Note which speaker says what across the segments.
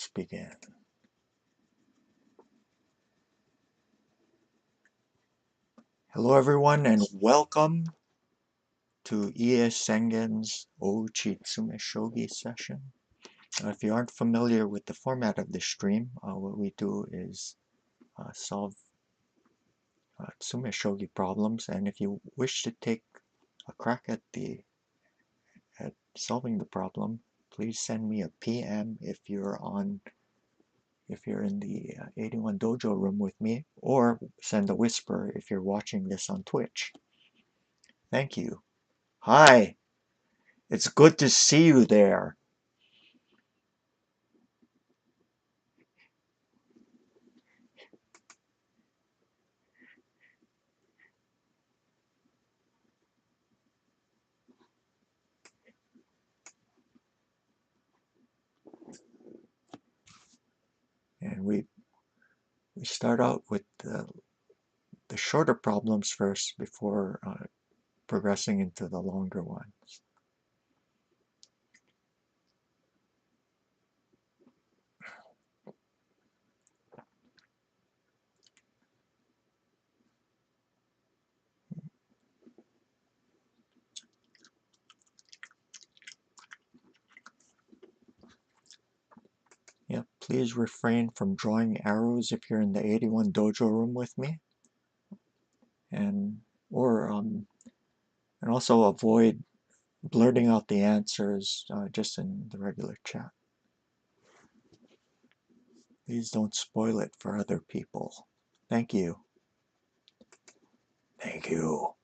Speaker 1: Let's begin. Hello everyone and welcome to E.S. Sengen's Ouchi tsumeshogi session. If you aren't familiar with the format of this stream, what we do is solve tsumeshogi problems, and if you wish to take a crack at solving the problem, please send me a PM if you're in the 81 Dojo room with me, or send a whisper if you're watching this on Twitch. Thank you. Hi, it's good to see you there. And we start out with the shorter problems first before progressing into the longer ones. Yeah, please refrain from drawing arrows if you're in the 81 Dojo room with me, and also avoid blurting out the answers just in the regular chat. Please don't spoil it for other people. Thank you. Thank you.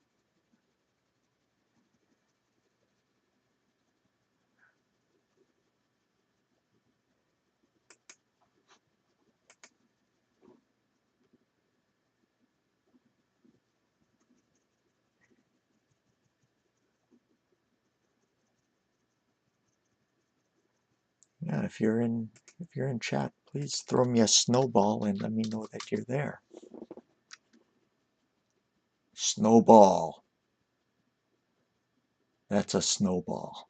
Speaker 1: Yeah, if you're in chat, please throw me a snowball and let me know that you're there. Snowball. That's a snowball.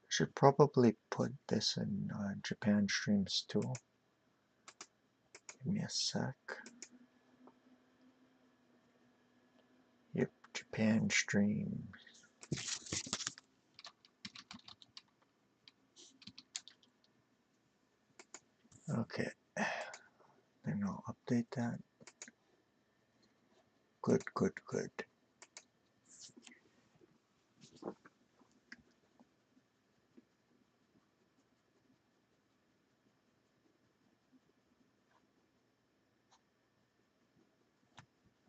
Speaker 1: Should probably put this in Japan Streams too. Give me a sec. Yep, Japan Streams. Okay, then I'll update that. Good, good, good.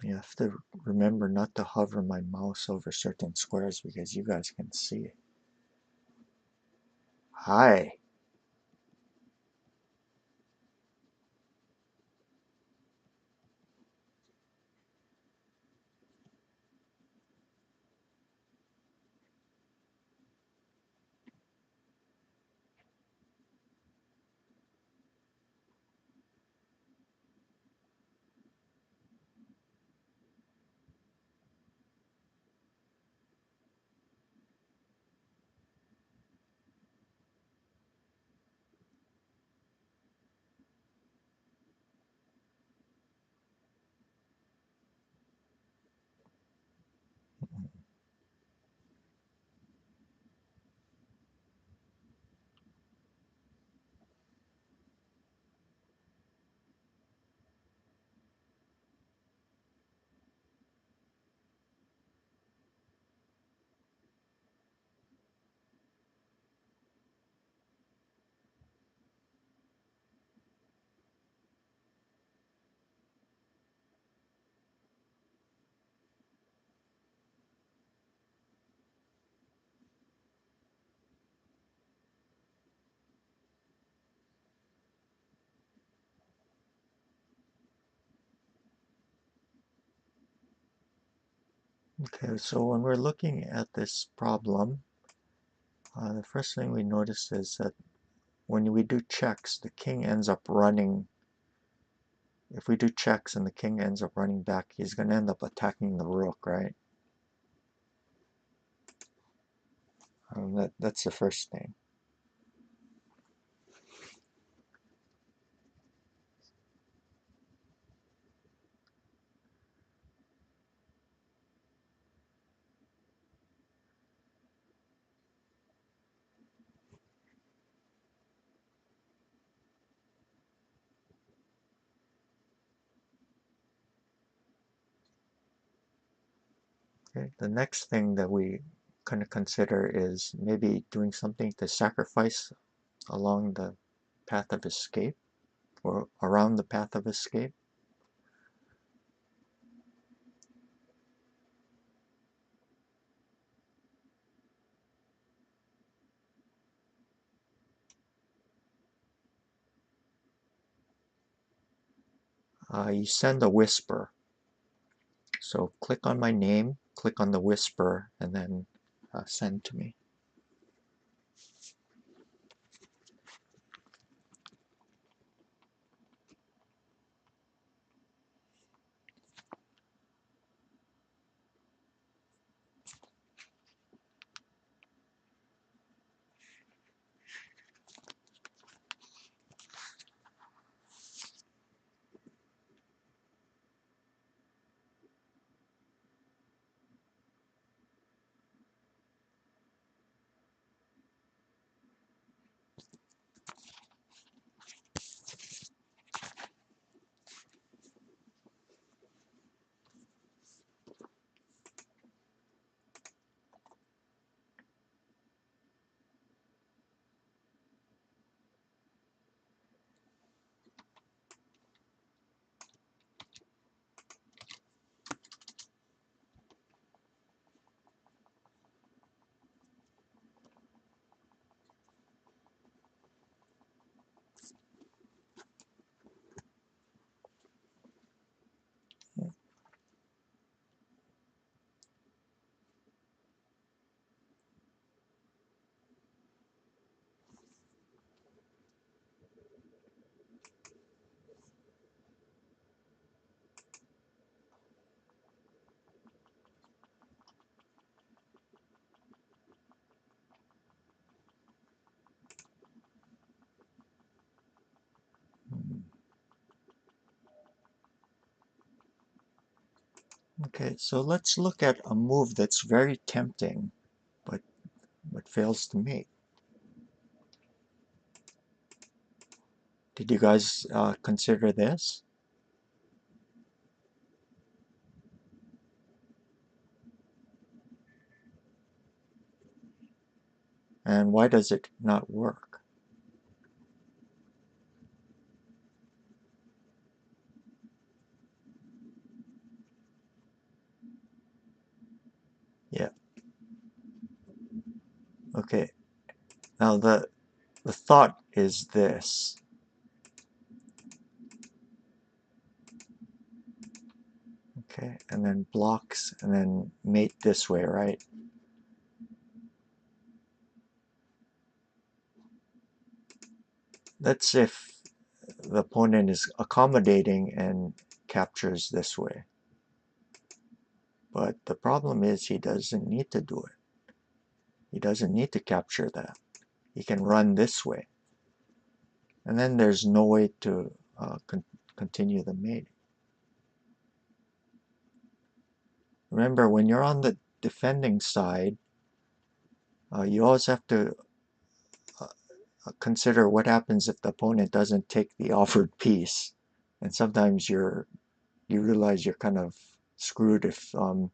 Speaker 1: You have to remember not to hover my mouse over certain squares because you guys can see it. Hi. Okay, so when we're looking at this problem, the first thing we notice is that when we do checks, the king ends up running. If we do checks and the king ends up running back, he's going to end up attacking the rook, right? That's the first thing. Okay, the next thing that we kind of consider is maybe doing something to sacrifice along the path of escape or around the path of escape. You send a whisper. So click on my name, click on the whisper, and then send to me. Okay, so let's look at a move that's very tempting, but fails to mate. Did you guys consider this? And why does it not work? Yeah. Okay. Now the thought is this. Okay, and then blocks and then mate this way, right? That's if the opponent is accommodating and captures this way. But the problem is he doesn't need to do it. He doesn't need to capture that. He can run this way. And then there's no way to continue the mating. Remember, when you're on the defending side, you always have to consider what happens if the opponent doesn't take the offered piece. And sometimes you realize you're kind of screwed if the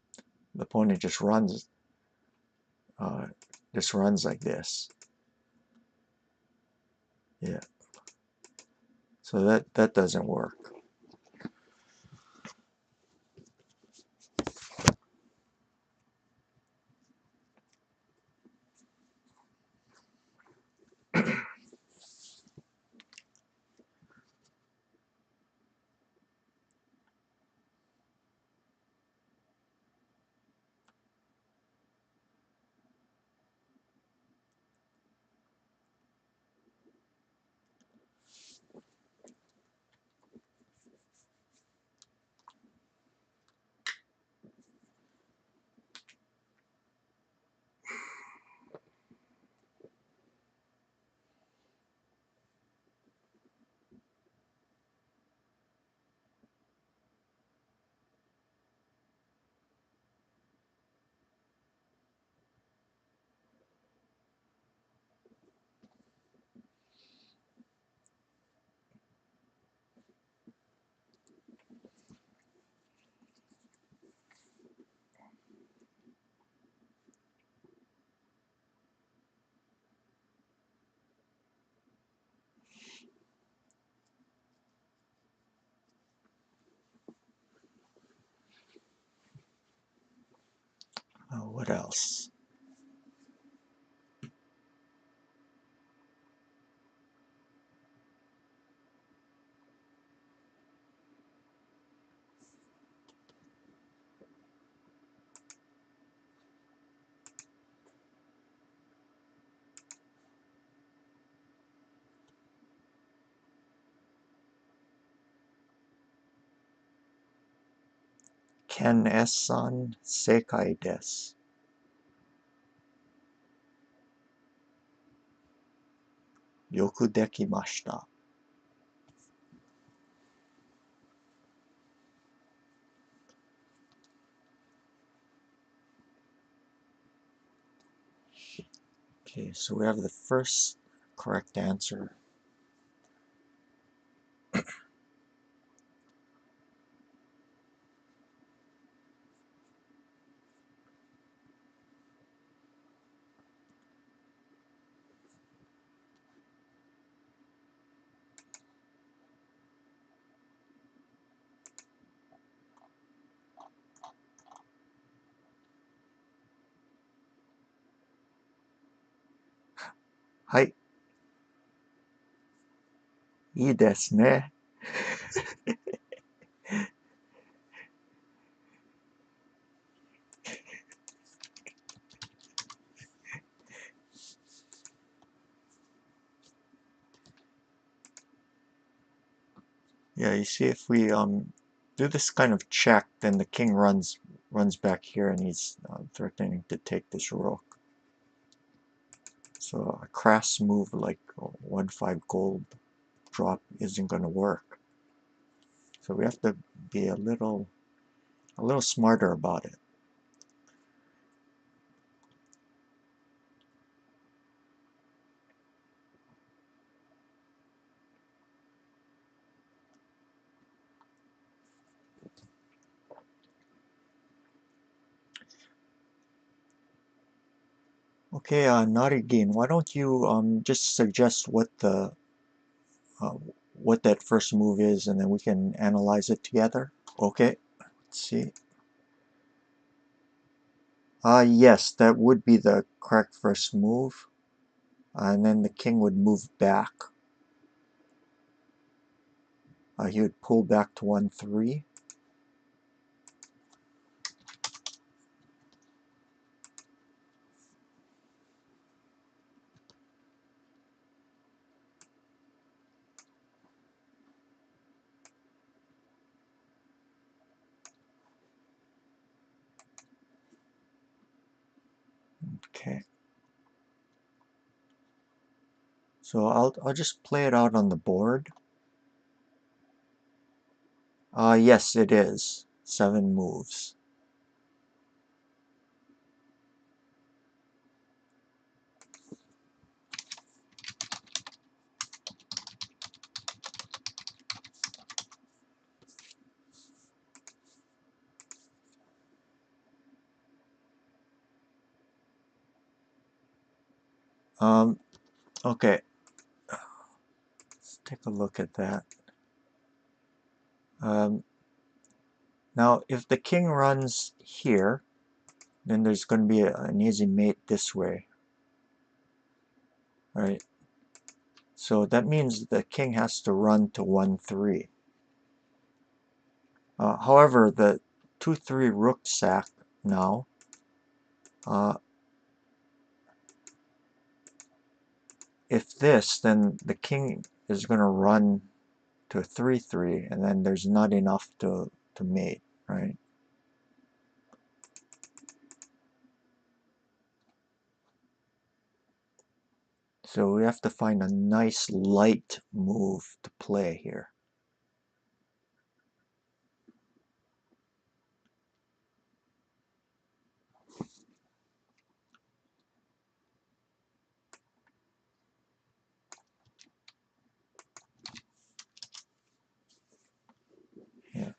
Speaker 1: opponent just runs like this. Yeah. So that doesn't work. What else? Ken S-san, sekai desu. Yoku dekimashita. Okay, so we have the first correct answer. Hai, ii desu ne. Yeah, you see, if we do this kind of check, then the king runs back here, and he's threatening to take this rook. So a crass move like 1-5 gold drop isn't going to work. So we have to be a little smarter about it. Okay, Narigin, why don't you just suggest uh, what that first move is, and then we can analyze it together. Okay, let's see. Yes, that would be the correct first move. And then the king would move back. He would pull back to 1-3. Okay. So I'll just play it out on the board. Yes, it is 7 moves. Okay. Let's take a look at that. Now, if the king runs here, then there's going to be an easy mate this way. Right? So that means the king has to run to 1-3. However, the 2-3 rook sack now, if this, then the king is going to run to 3-3, and then there's not enough to mate, right? So we have to find a nice light move to play here. Yeah.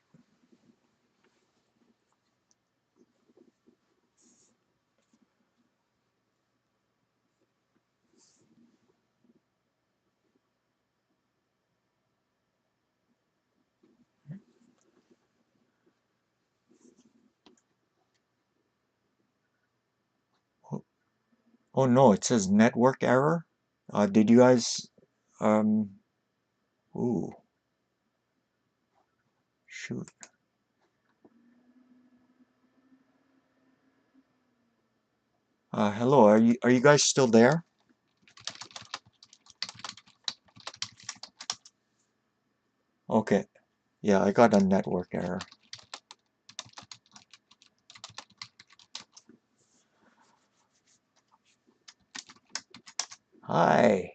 Speaker 1: Oh no, it says network error. Did you guys, ooh, shoot. Hello, are you guys still there? Okay, yeah, I got a network error. Hi,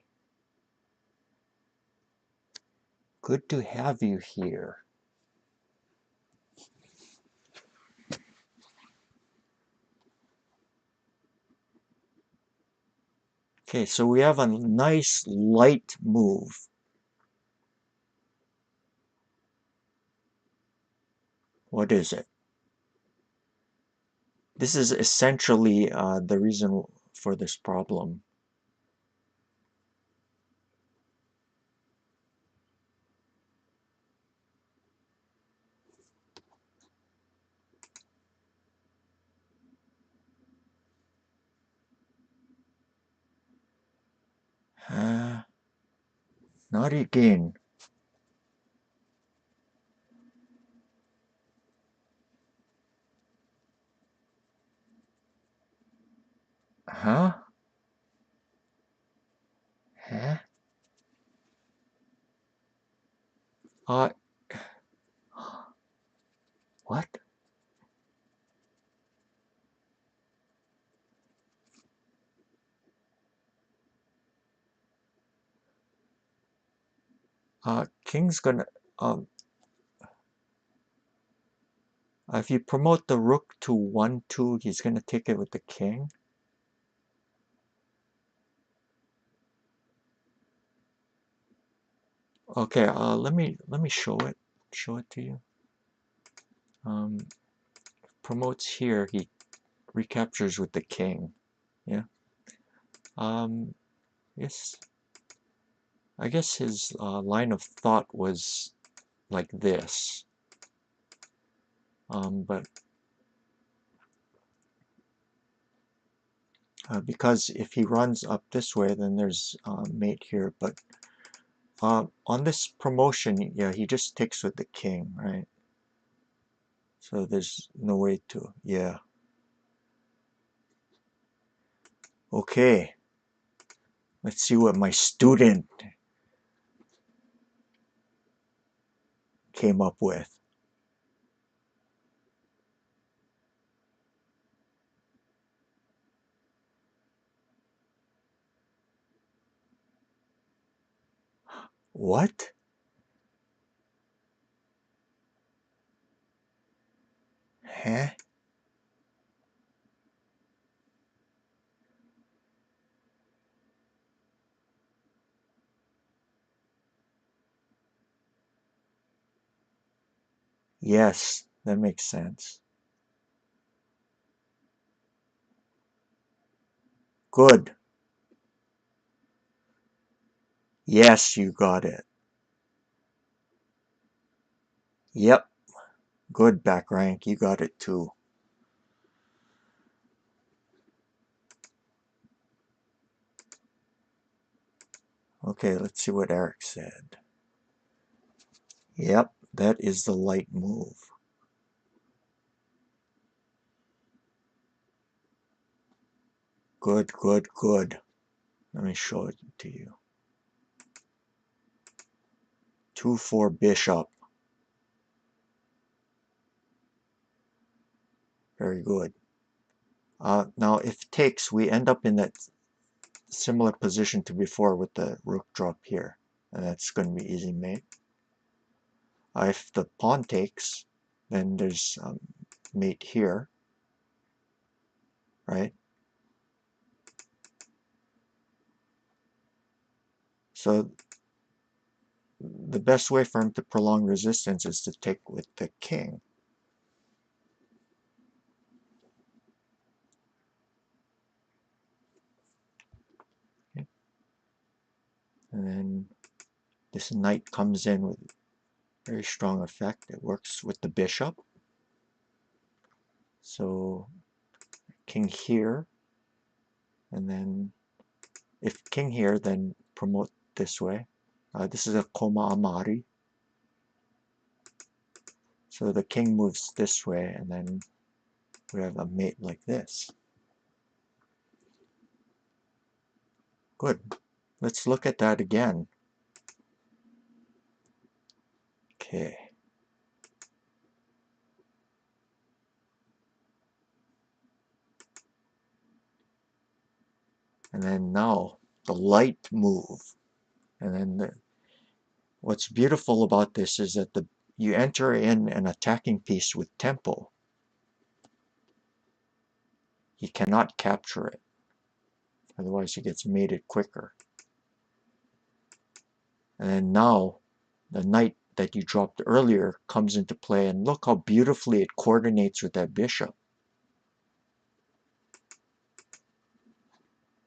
Speaker 1: good to have you here. Okay, so we have a nice light move. What is it? This is essentially the reason for this problem. Uh, Not again. Huh? Huh? Uh, what? King's gonna, um, if you promote the rook to 1-2, he's gonna take it with the king. Okay, let me show it to you. Um, Promotes here, he recaptures with the king. Yeah. Yes. I guess his line of thought was like this. But because if he runs up this way, then there's mate here. But on this promotion, yeah, he just takes with the king, right? So there's no way to, yeah. Okay, let's see what my student came up with. What? Huh? Yes, that makes sense. Good. Yes, you got it. Yep, good back rank. You got it too. Okay, let's see what Eric said. Yep, that is the light move. Good, good, good. Let me show it to you. 2-4 bishop. Very good. Now, if takes, we end up in that similar position to before with the rook drop here. And that's going to be easy mate. If the pawn takes, then there's mate here, right? So the best way for him to prolong resistance is to take with the king. Okay. And then this knight comes in with very strong effect. It works with the bishop. So king here. And then if king here, then promote this way. This is a koma amari. So the king moves this way, and then we have a mate like this. Good. Let's look at that again. Okay. And then now the light move. And then what's beautiful about this is that you enter in an attacking piece with tempo. He cannot capture it. Otherwise he gets mated quicker. And then now the knight that you dropped earlier comes into play, and look how beautifully it coordinates with that bishop.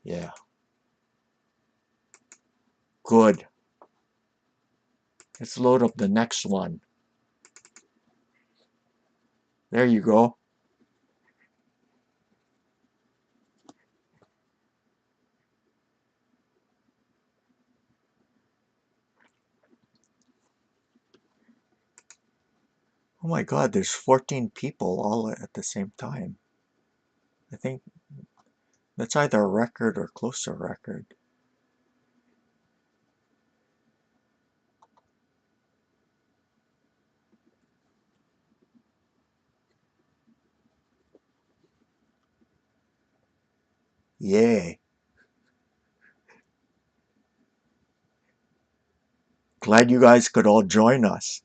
Speaker 1: Yeah. Good. Let's load up the next one. There you go. Oh my God, there's 14 people all at the same time. I think that's either a record or close to a record. Yay. Glad you guys could all join us.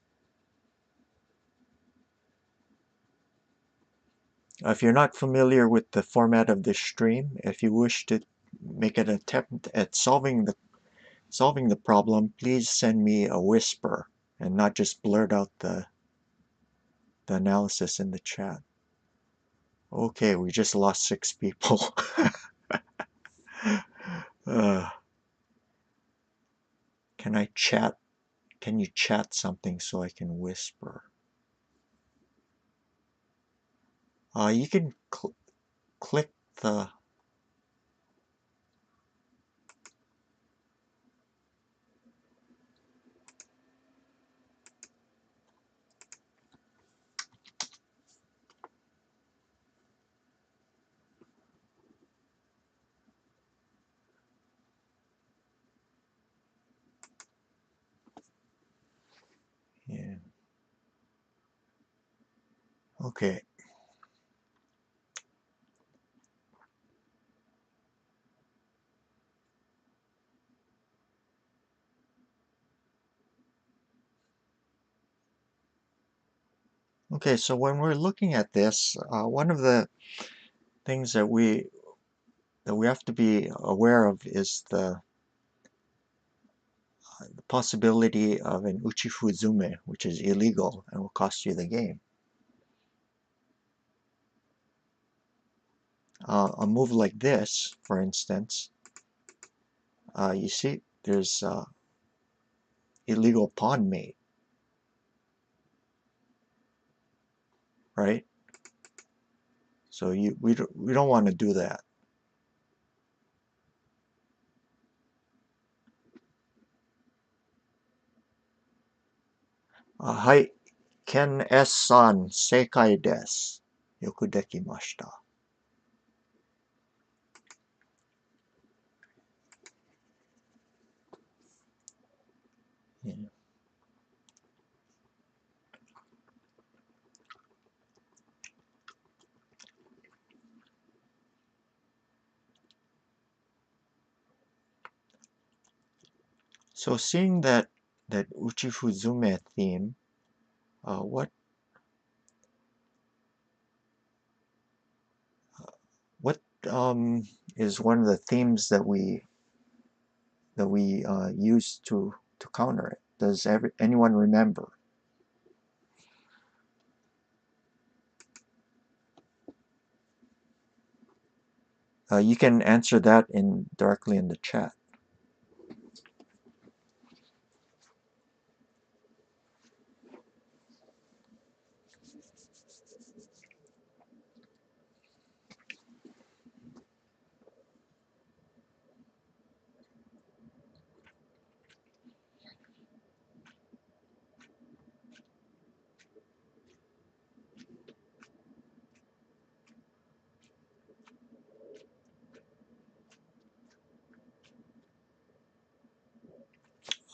Speaker 1: If you're not familiar with the format of this stream, if you wish to make an attempt at solving the problem, please send me a whisper and not just blurt out the analysis in the chat. Okay, we just lost 6 people. Can I chat? Can you chat something so I can whisper? You can click the... Yeah. Okay. Okay, so when we're looking at this, one of the things that we have to be aware of is the possibility of an uchi fuzume, which is illegal and will cost you the game. A move like this, for instance, you see there's illegal pawn mate, right? So we don't want to do that. Hai, Ken S-san, seikai desu. Yoku dekimashita. Yeah. So seeing that uchi fuzume theme, what is one of the themes that we use to counter it? Does anyone remember? You can answer that directly in the chat.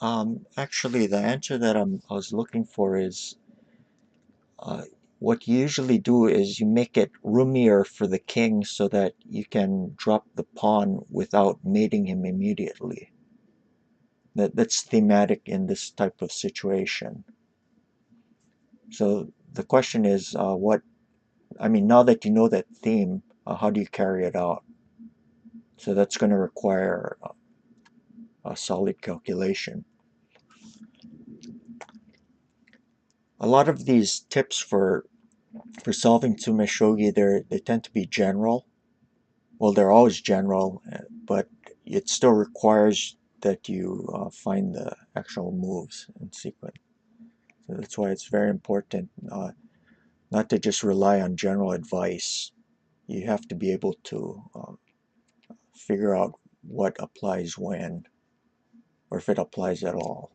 Speaker 1: Actually, the answer that I was looking for is uh, what you usually do is you make it roomier for the king so that you can drop the pawn without mating him immediately. That's thematic in this type of situation. So the question is, I mean, now that you know that theme, how do you carry it out? So that's going to require a solid calculation. A lot of these tips for solving tsumeshogi, they tend to be general. Well, they're always general, but it still requires that you find the actual moves in sequence. So that's why it's very important not to just rely on general advice. You have to be able to figure out what applies when, or if it applies at all.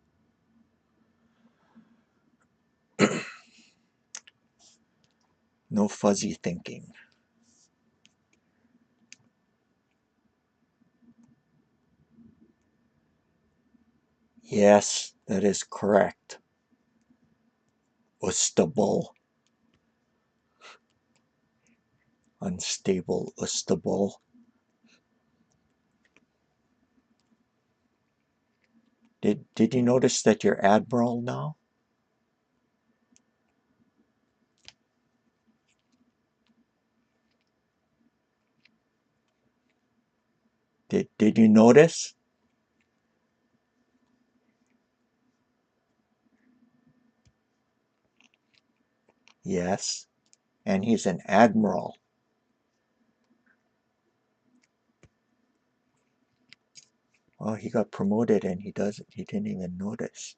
Speaker 1: No fuzzy thinking. Yes, that is correct. Ustable. Unstable, ustable. Did you notice that you're admiral now? Did you notice? Yes. And he's an admiral. Well, he got promoted and he didn't even notice.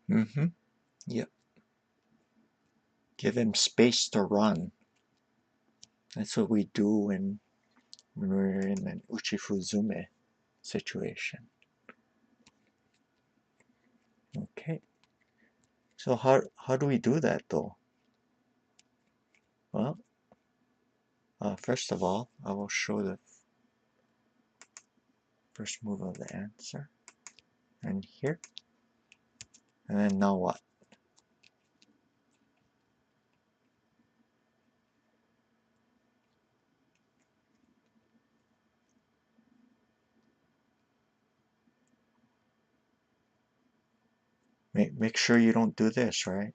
Speaker 1: Mm-hmm. Yep. Give him space to run. That's what we do when we're in an Uchifuzume situation. Okay. So how do we do that though? Well, first of all, I will show the first move of the answer. And here. And then now what? Make sure you don't do this, right?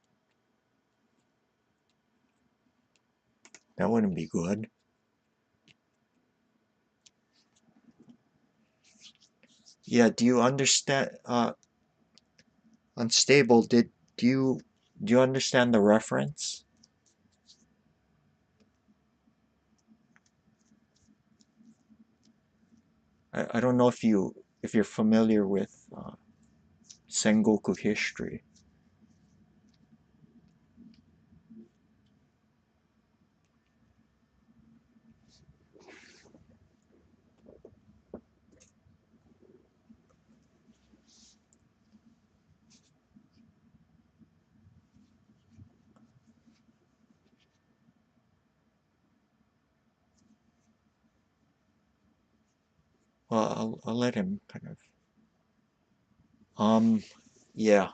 Speaker 1: That wouldn't be good. Yeah, do you understand unstable, do you understand the reference? I don't know if you're familiar with Sengoku history. Well, I'll let him kind of. Um, yeah,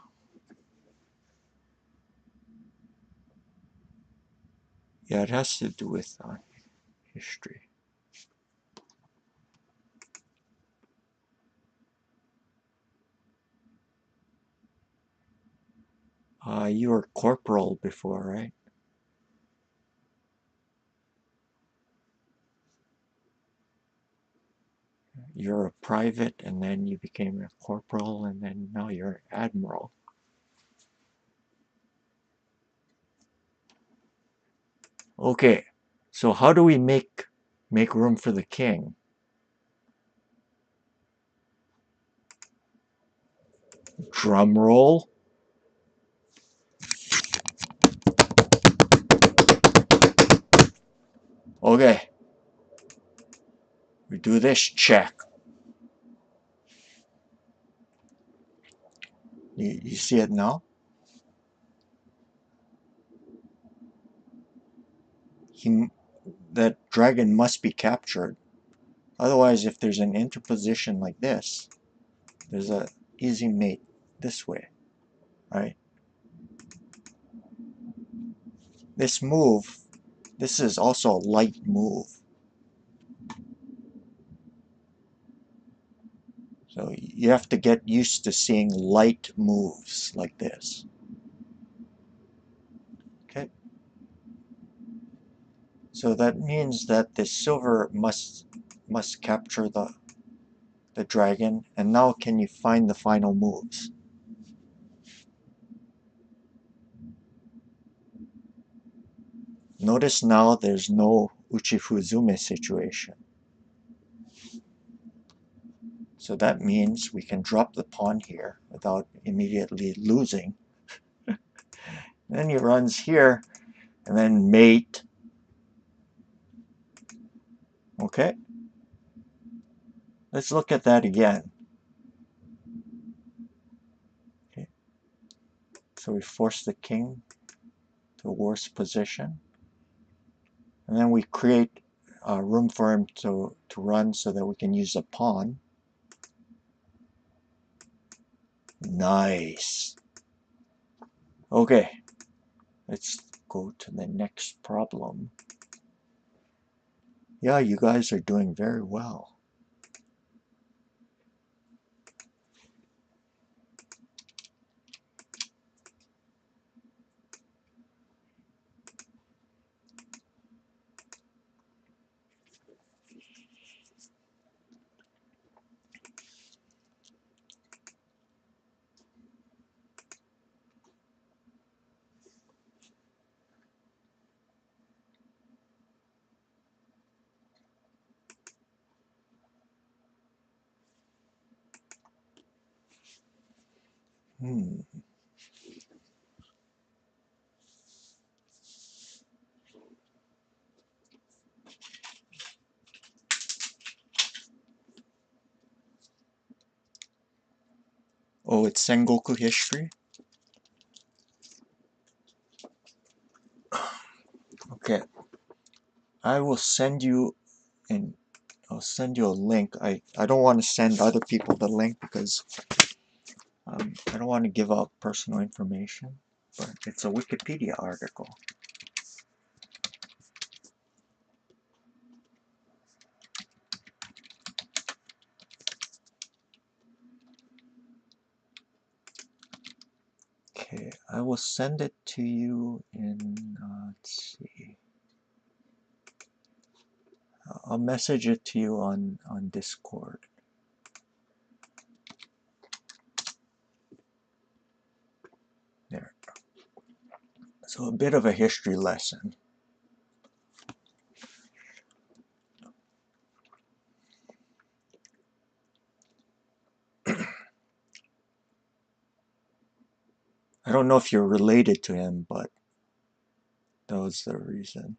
Speaker 1: Yeah, it has to do with history. You were corporal before, right? You're a private, and then you became a corporal, and then now you're an admiral. Okay, so how do we make room for the king? Drum roll. Okay, we do this check. You see it now? That dragon must be captured. Otherwise, if there's an interposition like this, there's a easy mate this way, right? This move, this is also a light move. So you have to get used to seeing light moves like this. Okay. So that means that the silver must capture the dragon. And now can you find the final moves? Notice now there's no Uchifuzume situation. So that means we can drop the pawn here without immediately losing. Then he runs here and then mate. Okay. Let's look at that again. Okay. So we force the king to a worse position. And then we create room for him to run so that we can use a pawn. Nice. Okay, let's go to the next problem. Yeah, you guys are doing very well. Oh, it's Sengoku history? Okay. I will send you I'll send you a link. I don't want to send other people the link because I don't want to give out personal information, but it's a Wikipedia article. Okay, I will send it to you in, let's see. I'll message it to you on Discord. There. So a bit of a history lesson. I don't know if you're related to him, but that was the reason.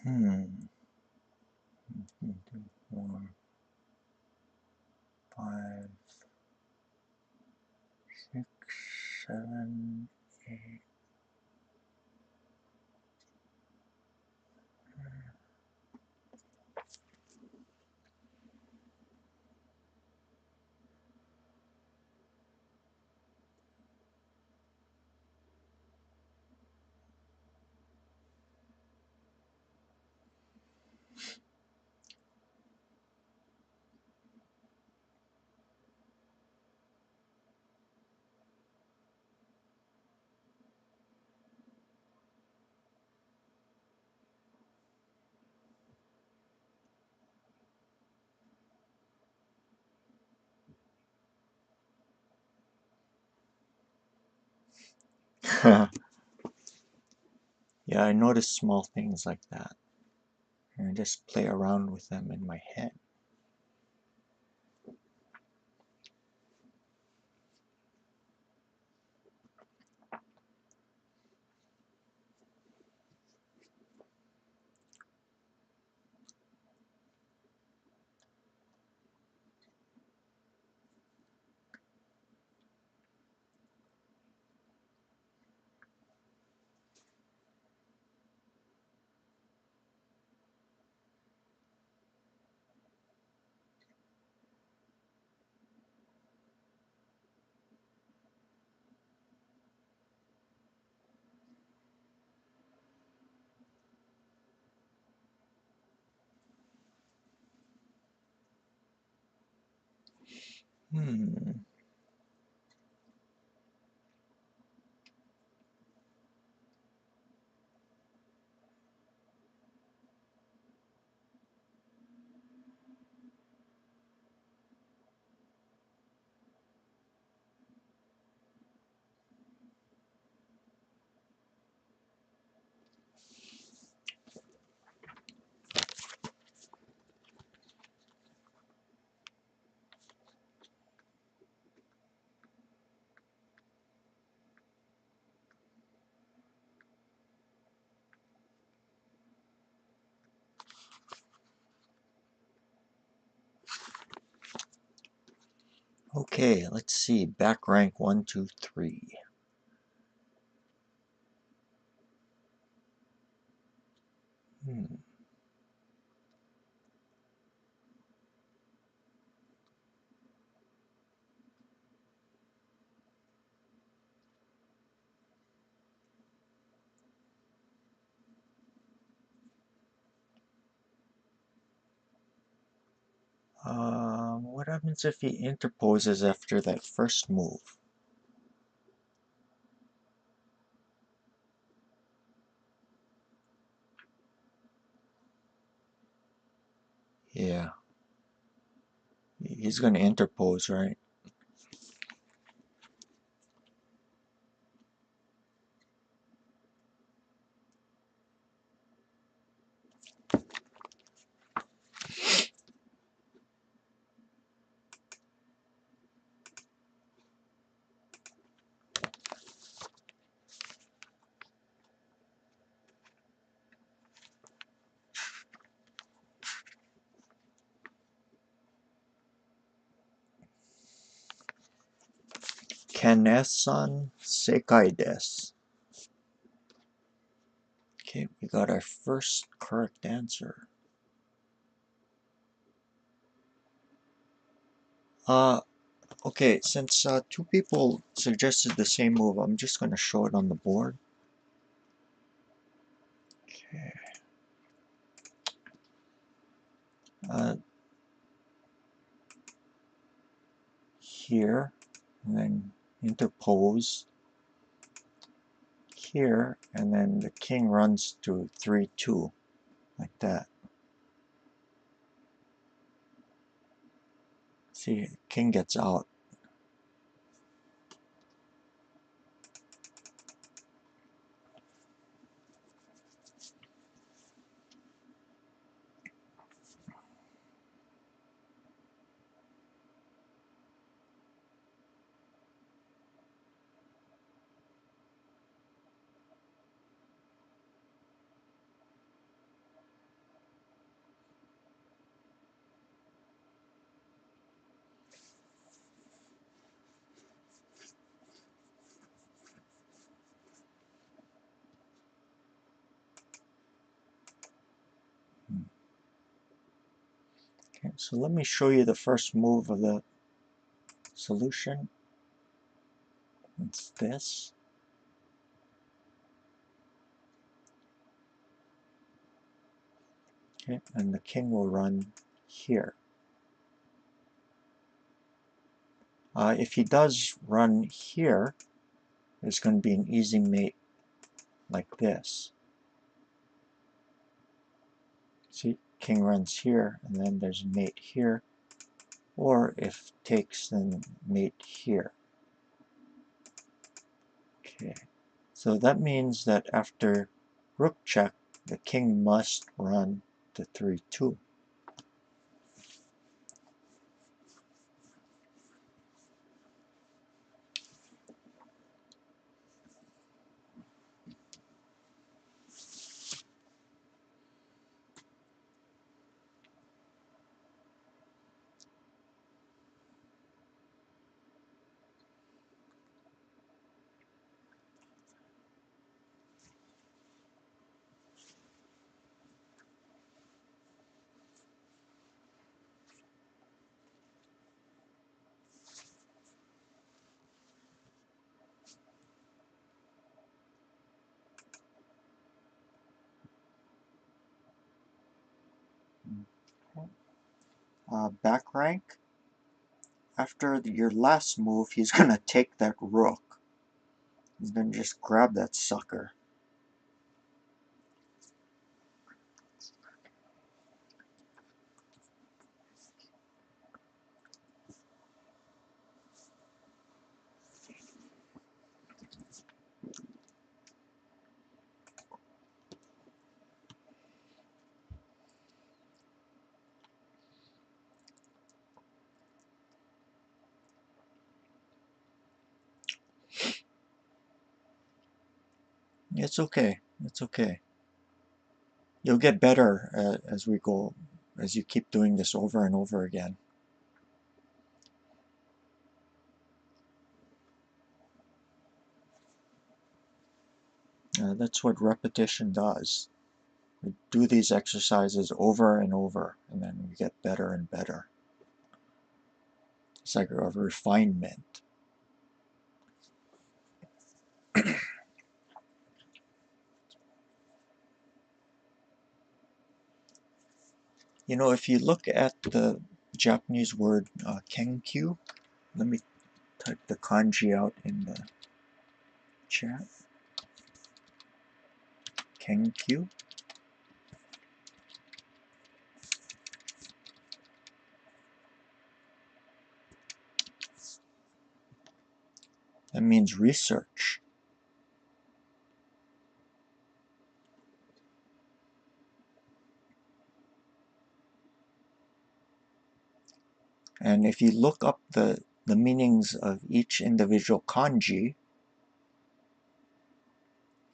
Speaker 1: Hmm. 4, 5, 6, 7, 8. Yeah, I notice small things like that, and I just play around with them in my head. Hmm. Okay, let's see. Back rank 1, 2, 3. Hmm. What happens if he interposes after that first move? Yeah, he's going to interpose, right? Kanesan sekai desu. Okay, we got our first correct answer. Okay, since two people suggested the same move, I'm just going to show it on the board. Okay. Here, and then interpose here, and then the king runs to 3-2, like that. See, king gets out. Okay, so let me show you the first move of the solution. It's this. Okay, and the king will run here. If he does run here, there's going to be an easy mate like this. See, king runs here, and then there's a mate here. Or if takes, then mate here. Okay, so that means that after rook check, the king must run to 3-2. Back rank. After your last move, he's going to take that rook. He's going to just grab that sucker. It's okay. It's okay. You'll get better as we go, as you keep doing this over and over again. That's what repetition does. We do these exercises over and over, and then we get better and better. It's like a refinement. You know, if you look at the Japanese word kenkyu, let me type the kanji out in the chat. Kenkyu. That means research. And if you look up the meanings of each individual kanji,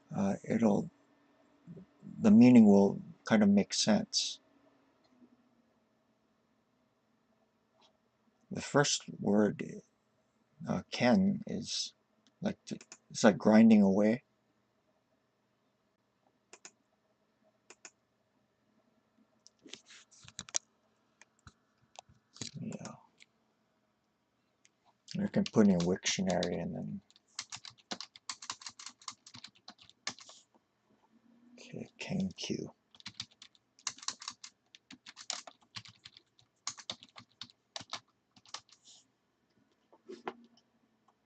Speaker 1: the meaning will kind of make sense. The first word, ken, is like it's like grinding away. Yeah, you can put in a Wiktionary and then okay, kenkyu.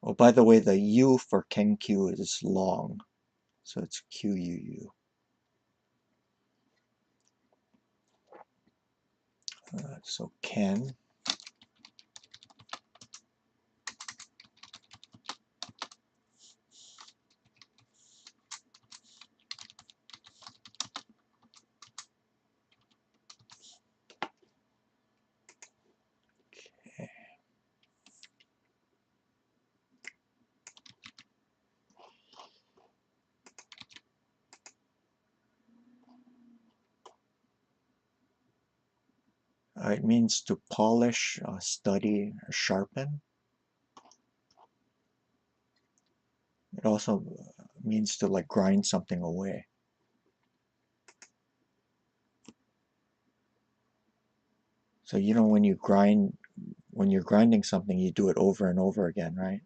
Speaker 1: Oh, by the way, the U for kenkyu is long, so it's QUU. So ken. It means to polish, study, or sharpen. It also means to like grind something away. So you know when you're grinding something, you do it over and over again, right?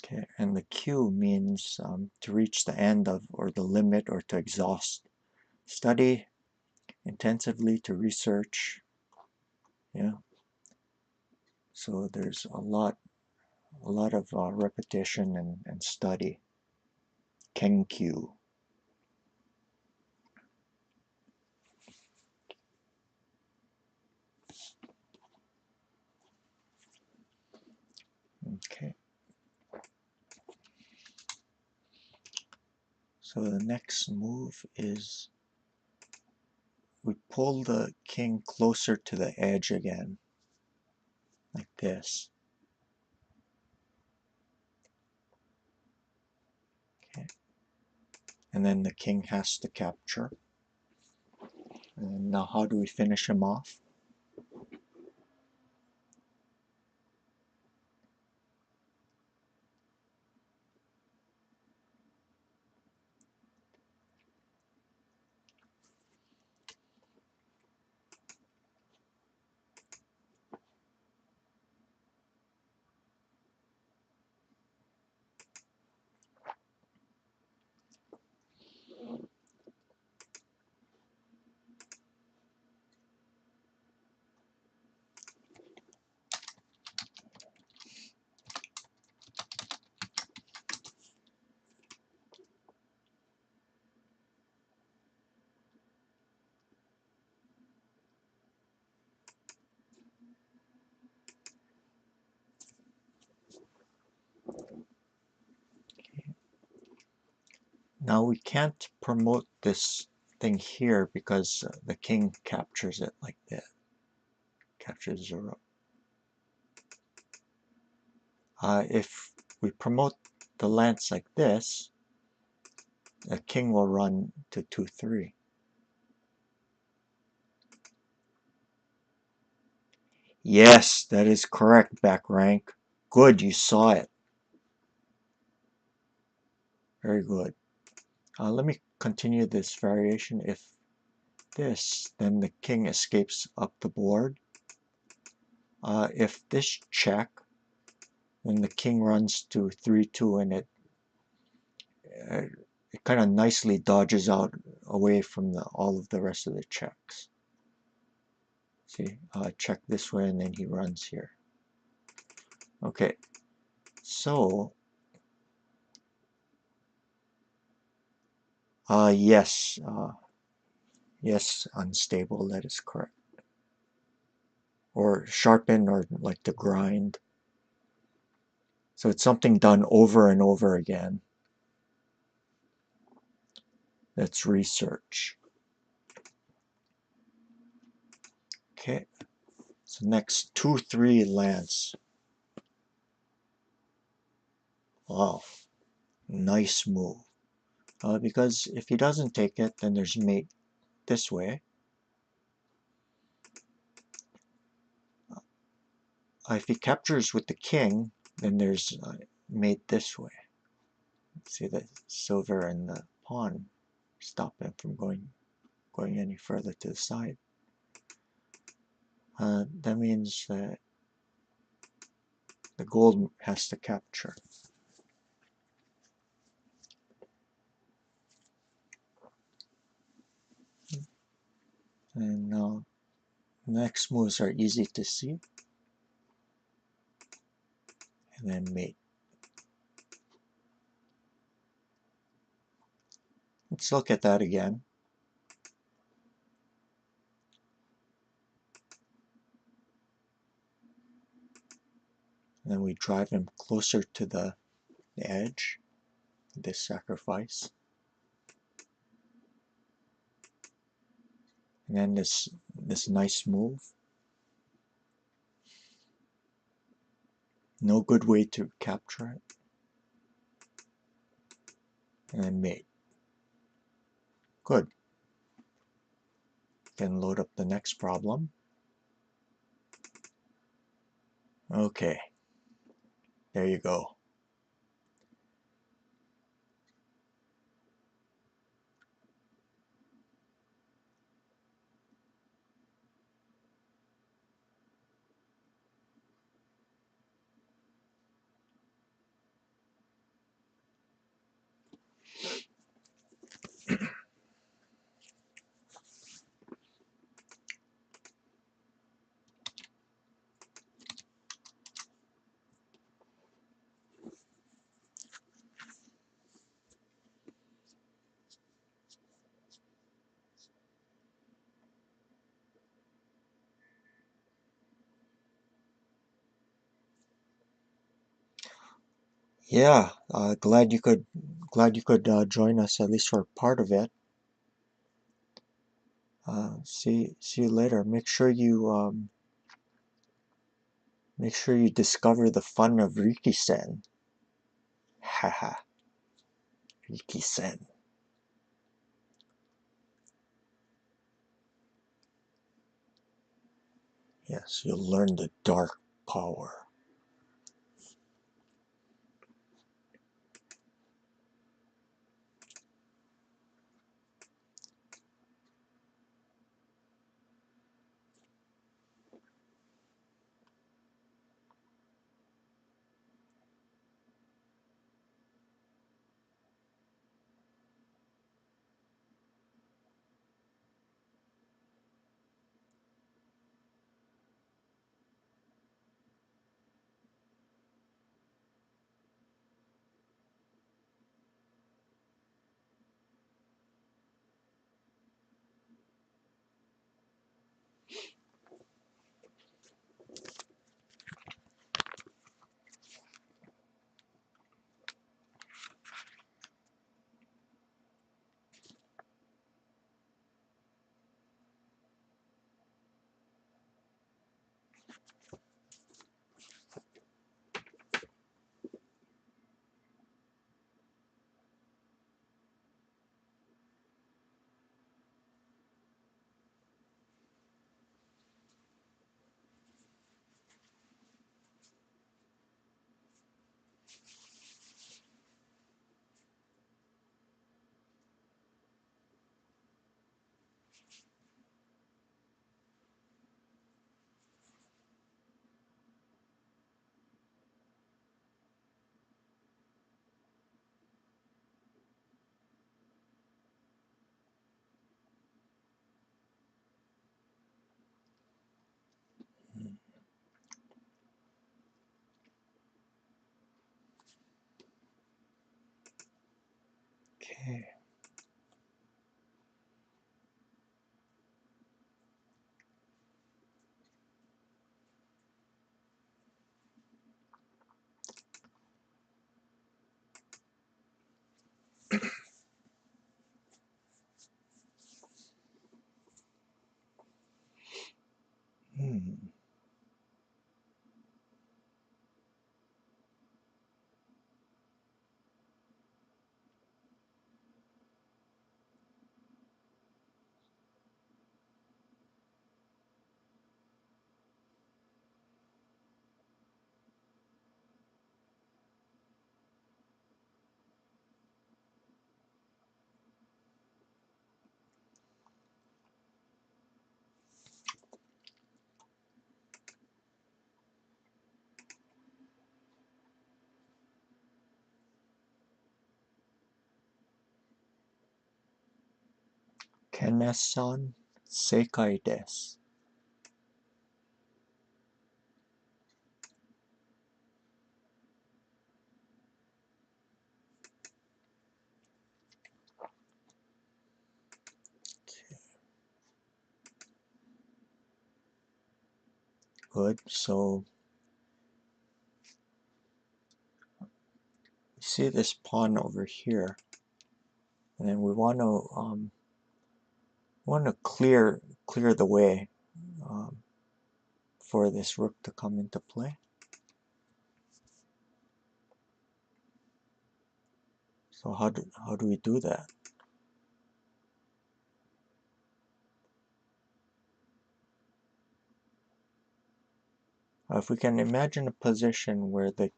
Speaker 1: Okay, and the Q means to reach the end of, or the limit, or to exhaust. Study intensively, to research. Yeah. So there's a lot of repetition and study. Kenkyu. Okay. So the next move is we pull the king closer to the edge again, like this. Okay. And then the king has to capture. And now how do we finish him off? Now we can't promote this thing here because the king captures it like that. Captures the rook. If we promote the lance like this, the king will run to 2-3. Yes, that is correct, back rank. Good, you saw it. Very good. Let me continue this variation. If this, then the king escapes up the board. If this check, then the king runs to 3-2, and it kind of nicely dodges out away from all of the rest of the checks. See, check this way, and then he runs here. Okay, so yes, yes, unstable. That is correct. Or sharpen, or like to grind. So it's something done over and over again. That's research. Okay, so next 2-3 lance. Wow, nice move. Because if he doesn't take it, then there's mate this way. If he captures with the king, then there's mate this way. See the silver and the pawn stop him from going any further to the side. That means that the gold has to capture. And now next moves are easy to see. And then mate. Let's look at that again. And then we drive him closer to the edge, this sacrifice. And then this nice move. No good way to capture it. And mate. Good. Can load up the next problem. Okay. There you go. Yeah, glad you could join us at least for part of it. See you later. Make sure you discover the fun of Riki-sen. Haha, Riki-sen. Yes, you'll learn the dark power. Okay. Hmm. Kenneth-san, sekai desu. Good. So you see this pawn over here, and then we want to clear the way for this rook to come into play. So how do we do that? If we can imagine a position where the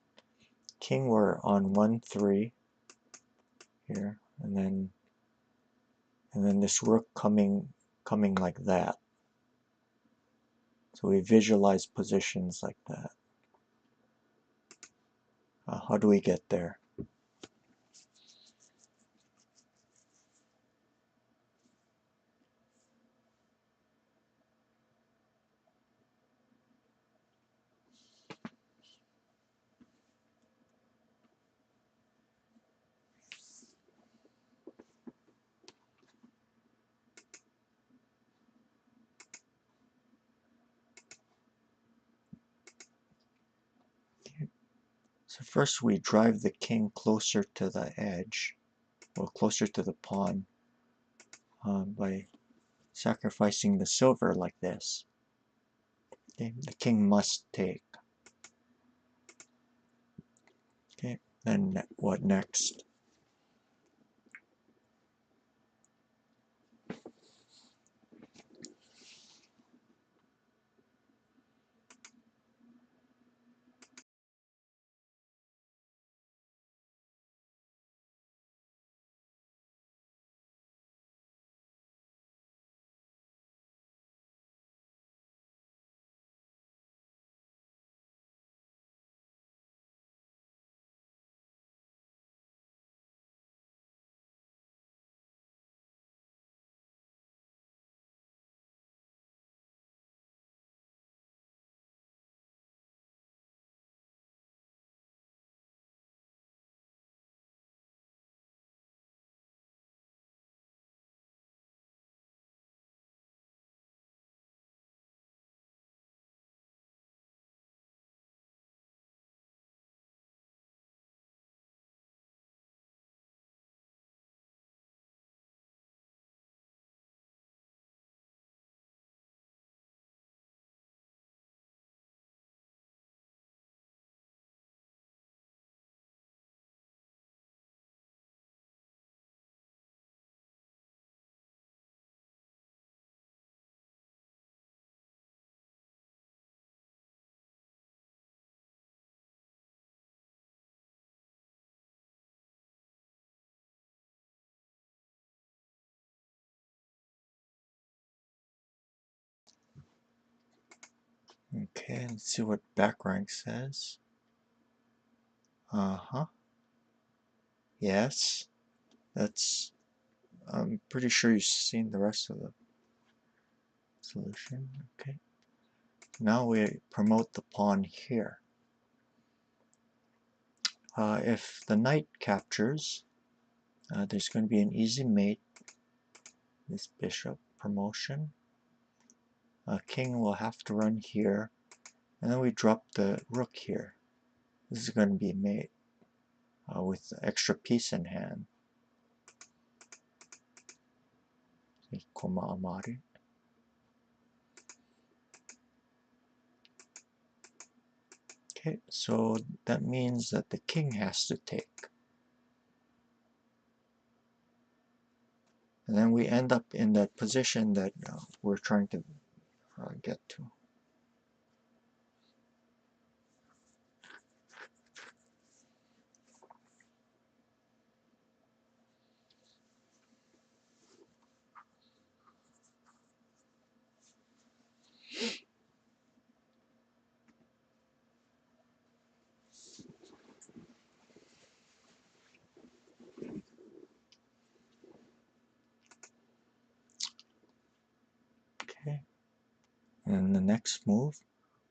Speaker 1: king were on 1-3 here, and then this rook coming like that. So we visualize positions like that. How do we get there? So first we drive the king closer to the edge, or closer to the pawn, by sacrificing the silver like this. Okay, the king must take. Okay, then what next? Okay, let's see what back rank says. Yes, that's, I'm pretty sure you've seen the rest of the solution. Okay, now we promote the pawn here. If the knight captures, there's going to be an easy mate, this bishop promotion. King will have to run here, and then we drop the rook here. This is going to be a mate with the extra piece in hand. Okay, so that means that the king has to take. And then we end up in that position that we're trying to get to. Okay, and the next move,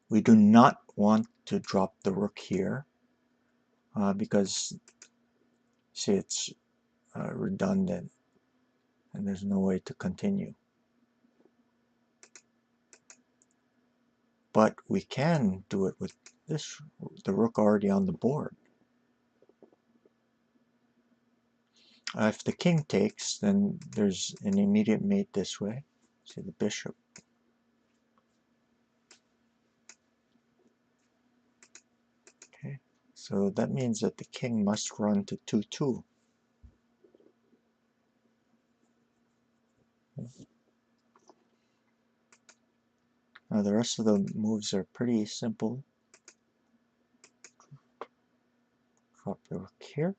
Speaker 1: we do not want to drop the rook here because, see, it's redundant and there's no way to continue. But we can do it with this, the rook already on the board. If the king takes, then there's an immediate mate this way. See the bishop. Okay, so that means that the king must run to 2-2. The rest of the moves are pretty simple. Drop the rook here.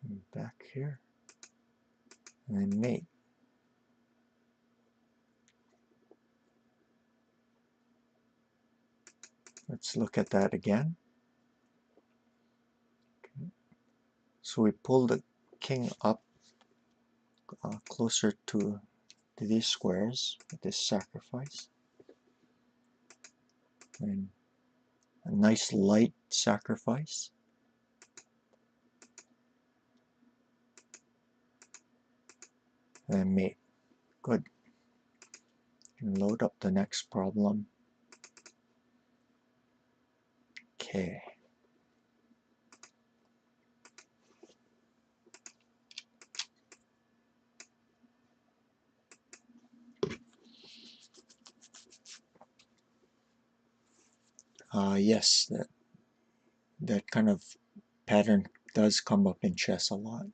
Speaker 1: And back here. And then mate. Let's look at that again. Okay. So we pull the king up closer to these squares with this sacrifice. And a nice light sacrifice. And mate. Good. And load up the next problem. Okay. Yes, that kind of pattern does come up in chess a lot.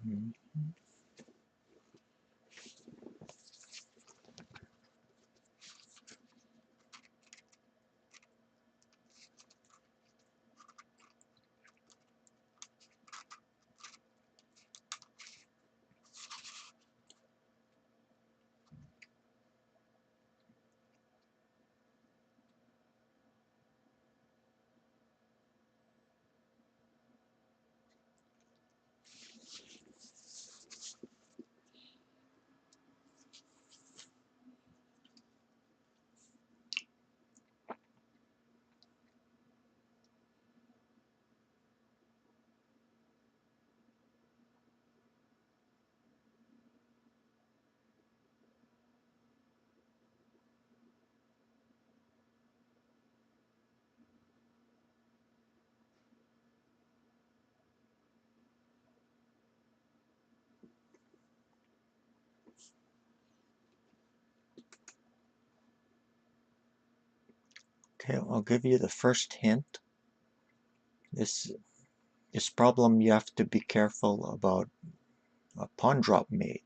Speaker 1: Mhm. Okay, I'll give you the first hint. This problem, you have to be careful about a pawn drop mate.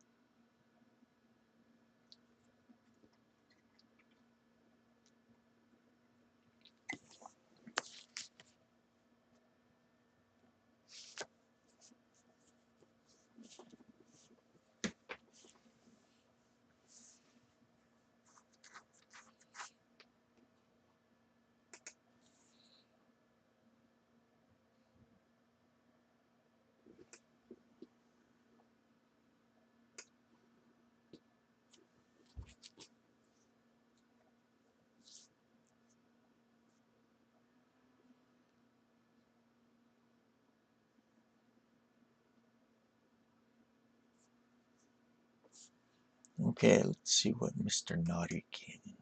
Speaker 1: Okay, let's see what Mr. Naughty can.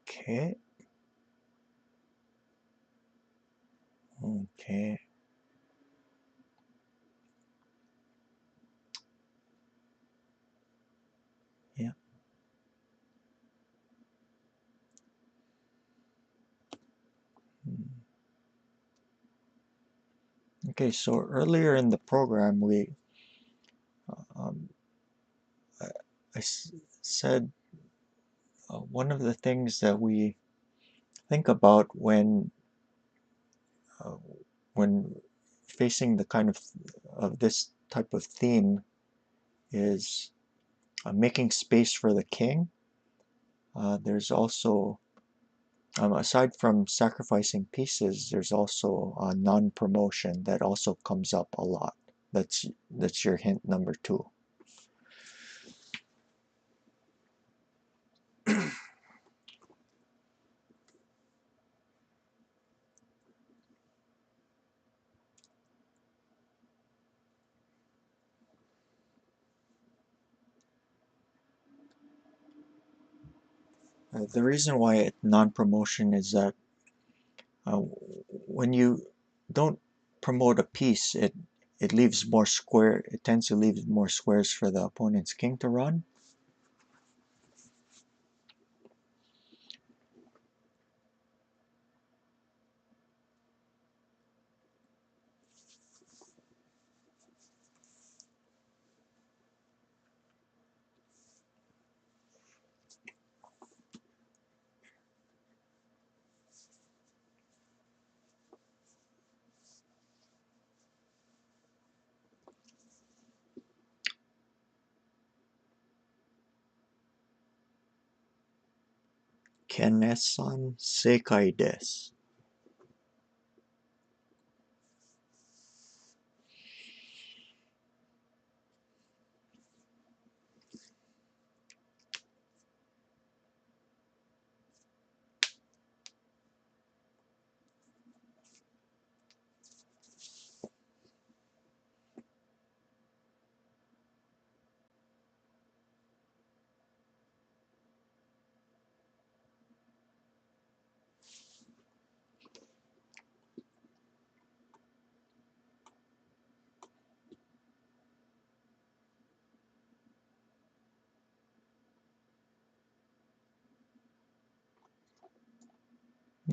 Speaker 1: Okay. Okay. Yeah. Okay, so earlier in the program, um, I said one of the things that we think about uh, when facing the kind of this type of theme is making space for the king. There's also aside from sacrificing pieces, there's also non-promotion that also comes up a lot. That's your hint number 2. The reason why it's non-promotion is that when you don't promote a piece, it leaves more square. It tends to leave more squares for the opponent's king to run. Kenesan sekai desu.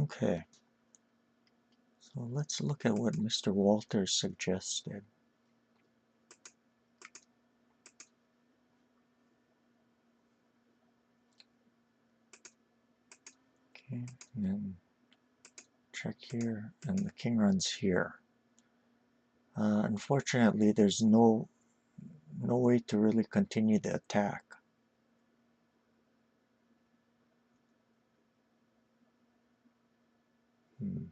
Speaker 1: Okay, so let's look at what Mr. Walters suggested. Okay, and then check here, and the king runs here. Unfortunately, there's no way to really continue the attack. Hmm.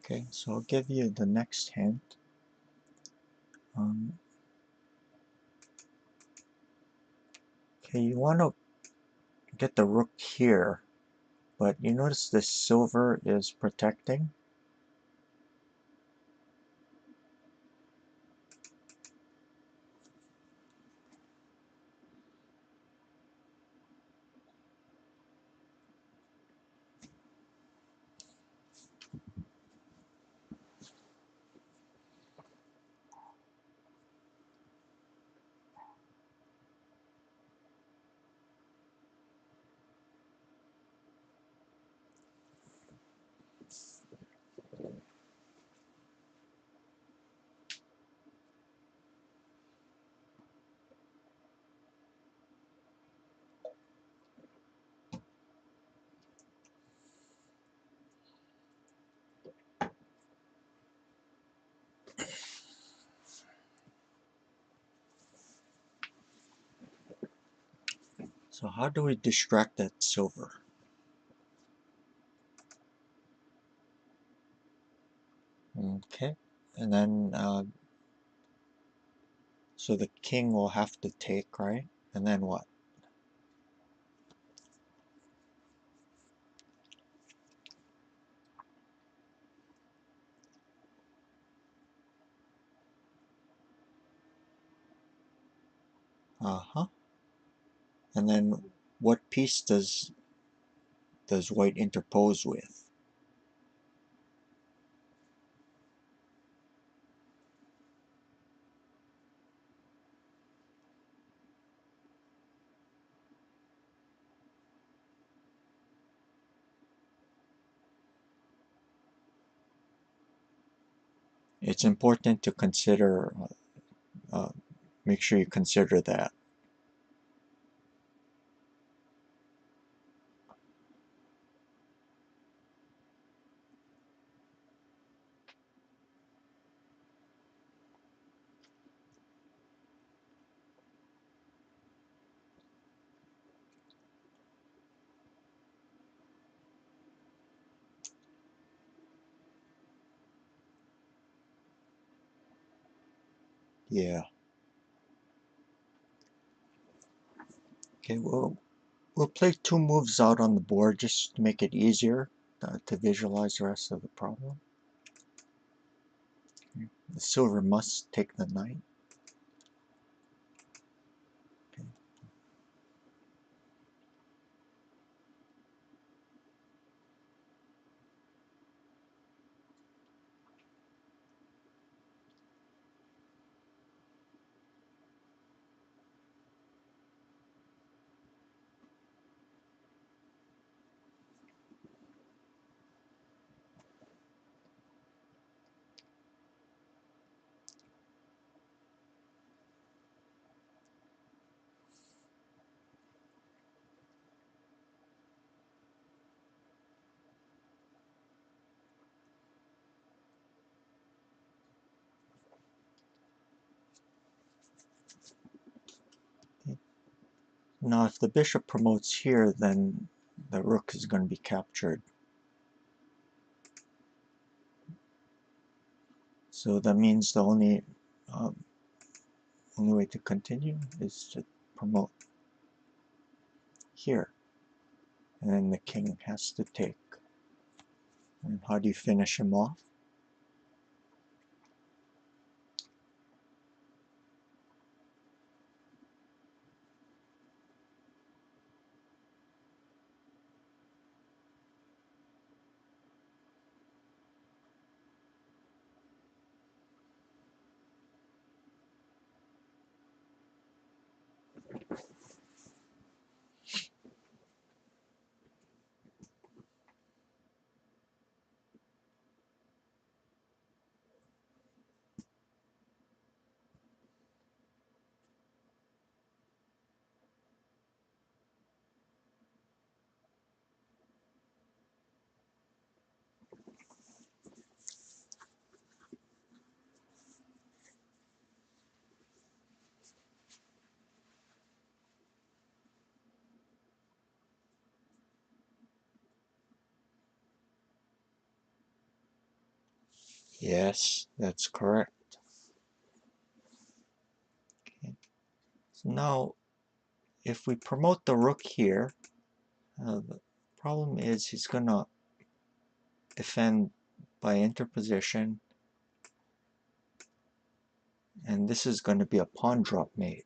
Speaker 1: Okay, so I'll give you the next hint. Okay, you want to get the rook here, but you notice this silver is protecting. So how do we distract that silver? Okay, and then so the king will have to take, right? And then what? Uh-huh. And then what piece does white interpose with? It's important to consider, make sure you consider that. Yeah. Okay, well, we'll play two moves out on the board just to make it easier to visualize the rest of the problem. The silver must take the knight. Okay. Now if the bishop promotes here, then the rook is going to be captured. So that means the only way to continue is to promote here. And then the king has to take. And how do you finish him off? Yes, that's correct. Okay. So now, if we promote the rook here, the problem is he's going to defend by interposition, and this is going to be a pawn drop mate.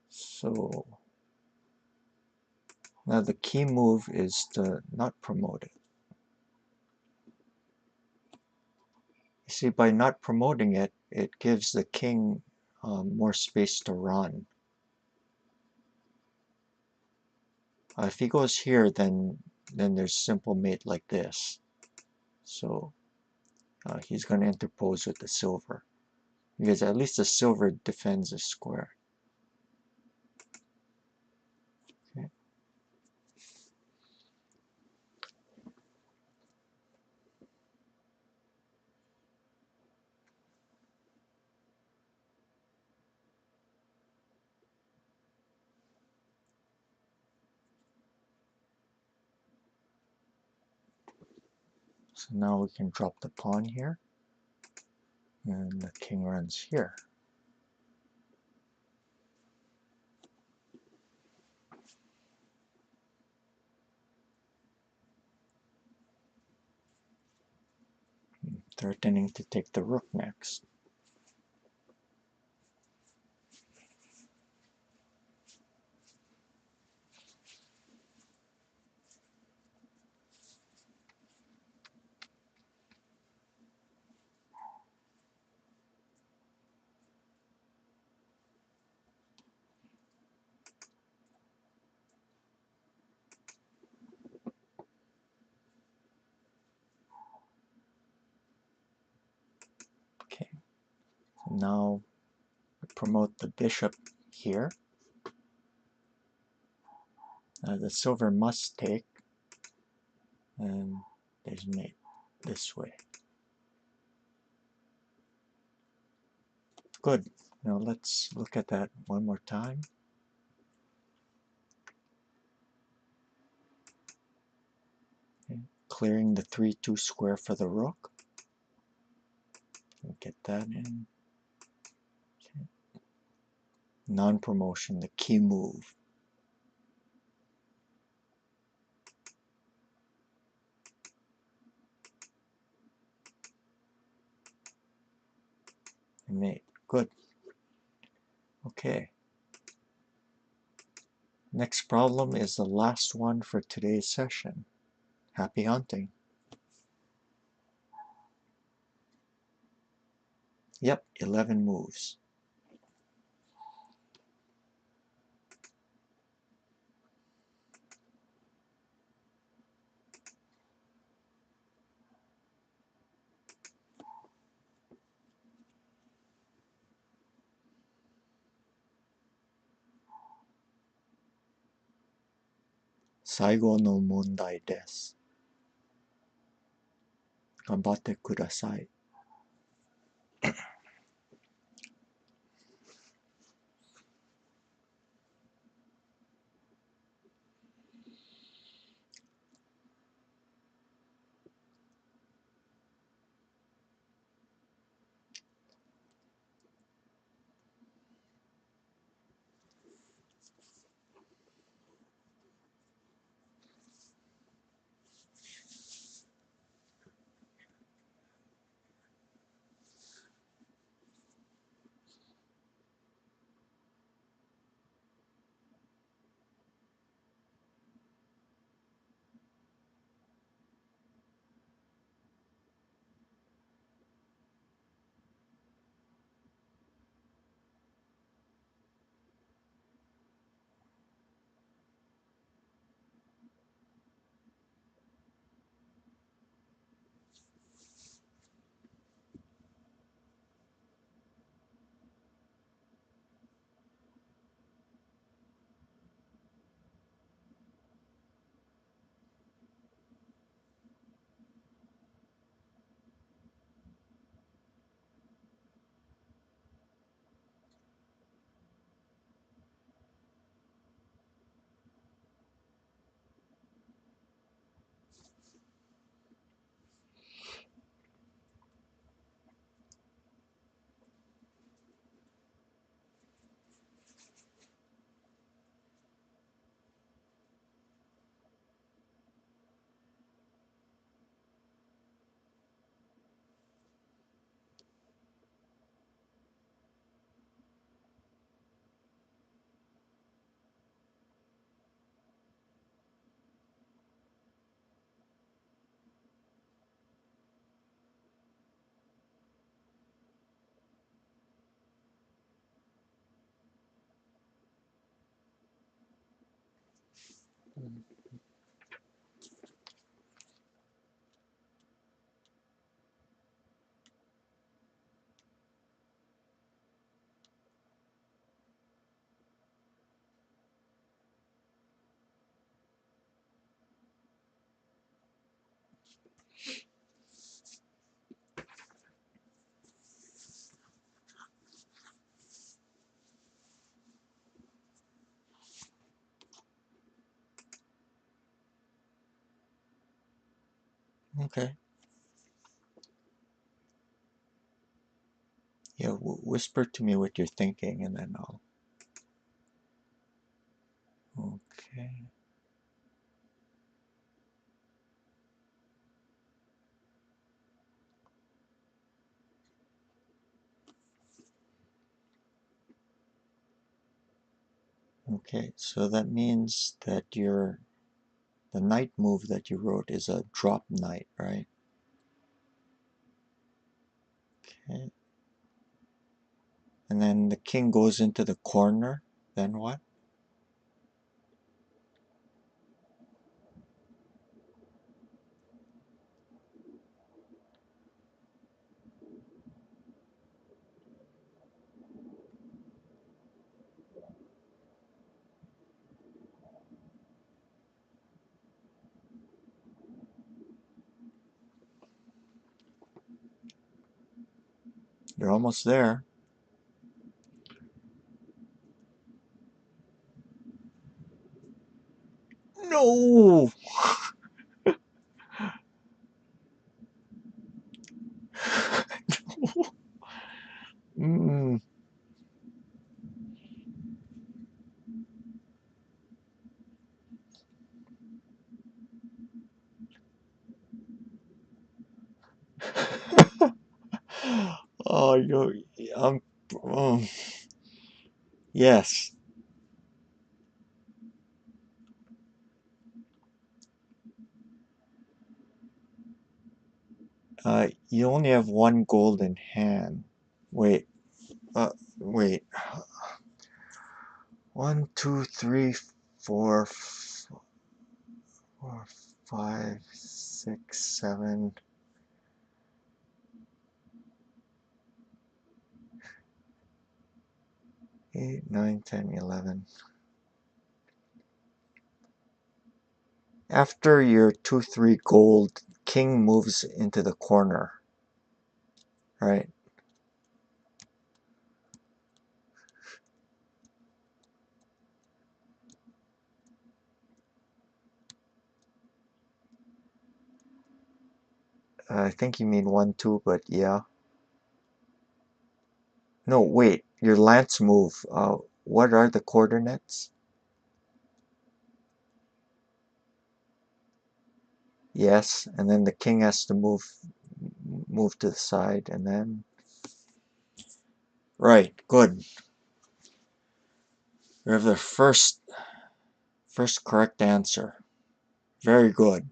Speaker 1: So now the key move is to not promote it. You see, by not promoting it, it gives the king more space to run. If he goes here, then there's simple mate like this. So he's going to interpose with the silver, because at least the silver defends the square. Okay. So now we can drop the pawn here, and the king runs here. Threatening to take the rook next. Okay, so now we promote the bishop here. The silver must take, and there's mate this way. Good. Now let's look at that one more time. Okay. Clearing the 3-2 square for the rook. We'll get that in. Okay. Non-promotion, the key move. Mate. Good. Okay. Next problem is the last one for today's session. Happy hunting. Yep, 11 moves. Saigo no mondai desu. 頑張ってください。Okay. whisper to me what you're thinking, and then I'll... Okay. Okay, so that means that the knight move that you wrote is a drop knight, right? Okay. And then the king goes into the corner, then what? You're almost there. No! Mm. Oh, um, um, yes. You only have one golden hand. Wait, wait. 1, 2, 3, 4, 4, 5, 6, 7, 8, 9, 10, 11. After your 2, 3 gold, king moves into the corner, right? I think you mean 1, 2, but yeah. No, wait, your lance move. What are the coordinates? Yes, and then the king has to move to the side, and then... Right, good. You have the first correct answer. Very good.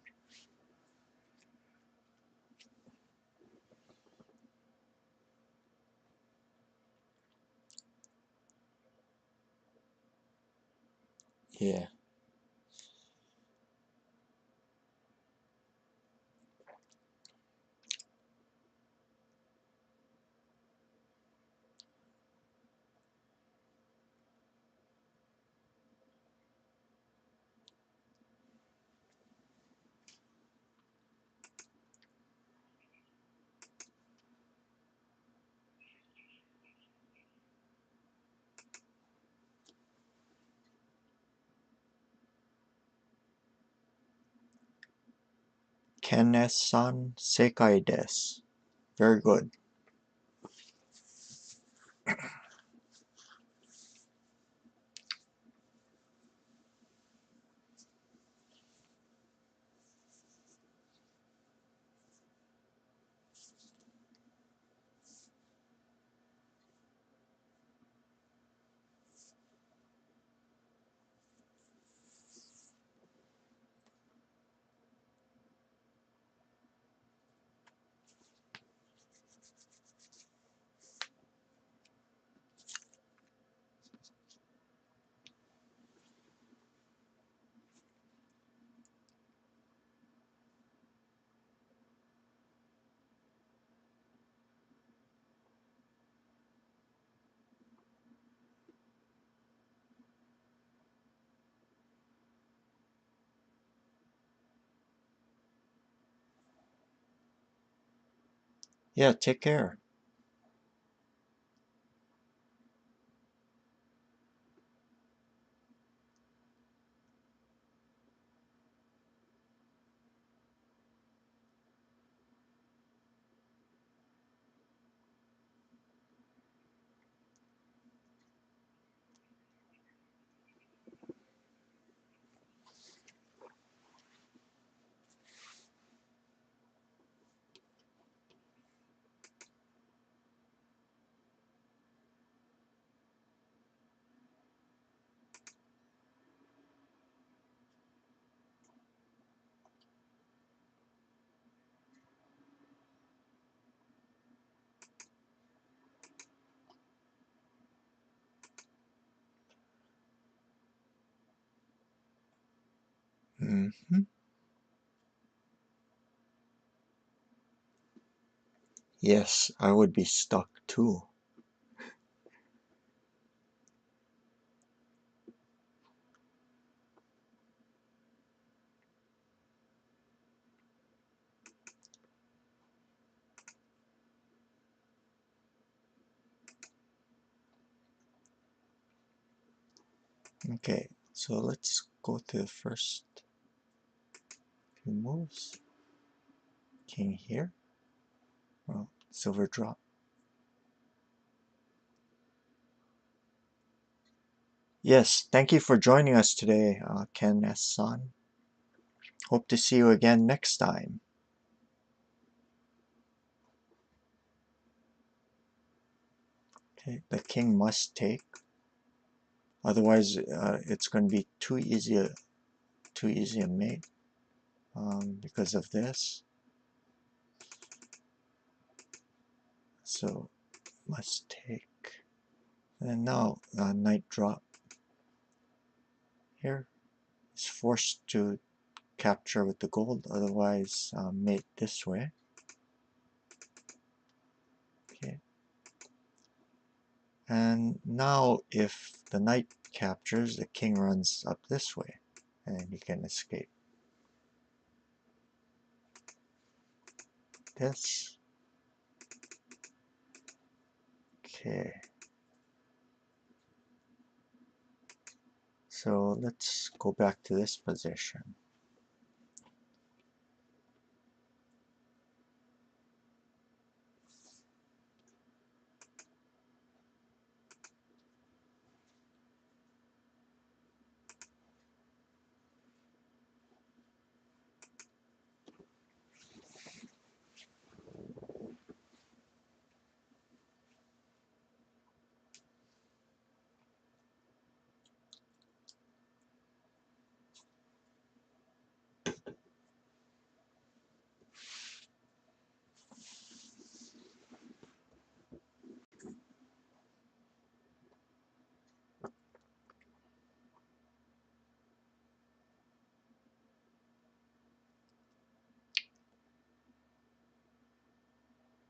Speaker 1: Yeah. Kenne-san sekai desu. Very good. Yeah, take care. Mm-hmm. Yes, I would be stuck too. Okay, so let's go to the first few moves. King here. Oh, silver drop. Yes, thank you for joining us today, Ken S-san. Hope to see you again next time. Okay, the king must take. Otherwise, it's going to be too easy a mate because of this. So must take. And now knight drop here is forced to capture with the gold. Otherwise, mate this way. Okay. And now if the knight captures, the king runs up this way and he can escape. This. Okay. So let's go back to this position.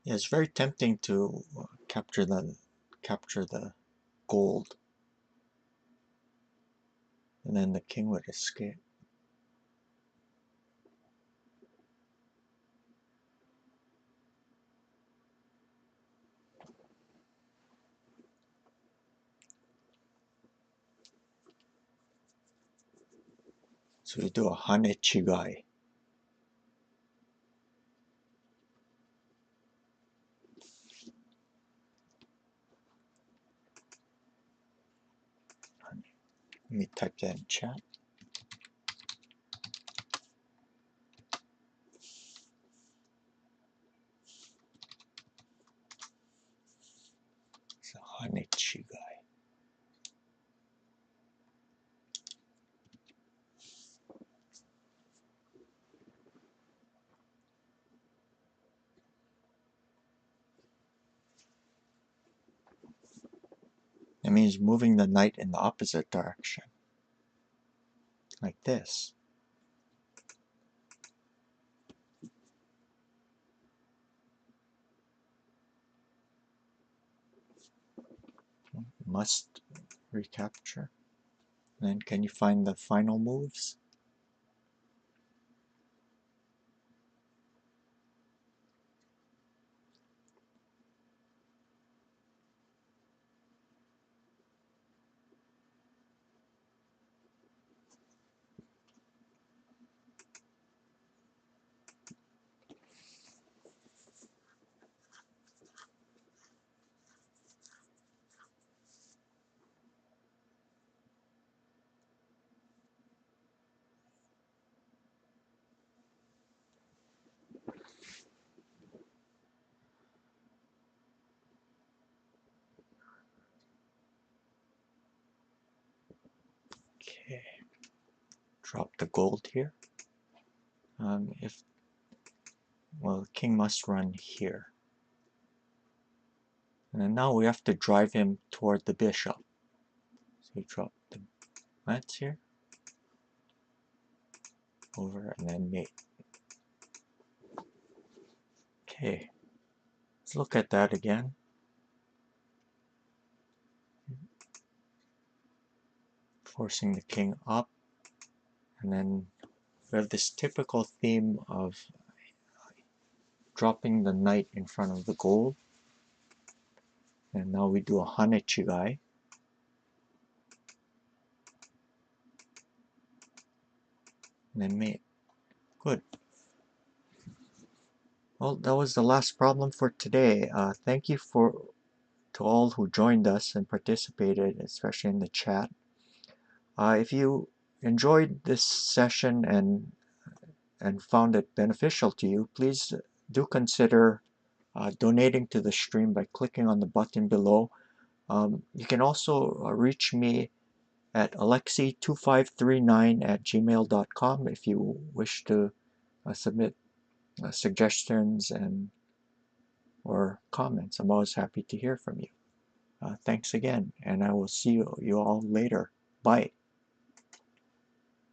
Speaker 1: Yeah, it's very tempting to capture the gold, and then the king would escape. So we do a hane chigai. Let me type that in chat. So hane chigai. That means moving the knight in the opposite direction, like this. Must recapture. Then can you find the final moves? Okay, drop the gold here. Well, king must run here. And now we have to drive him toward the bishop. So we drop the knights here. over, and then mate. Okay, let's look at that again. Forcing the king up, and then we have this typical theme of dropping the knight in front of the gold. And now we do a hanechigai. And then mate. Good. Well, that was the last problem for today. Thank you to all who joined us and participated, especially in the chat. If you enjoyed this session and found it beneficial to you, please do consider donating to the stream by clicking on the button below. You can also reach me at alexi2539@gmail.com if you wish to submit suggestions or comments. I'm always happy to hear from you. Thanks again, and I will see you all later. Bye.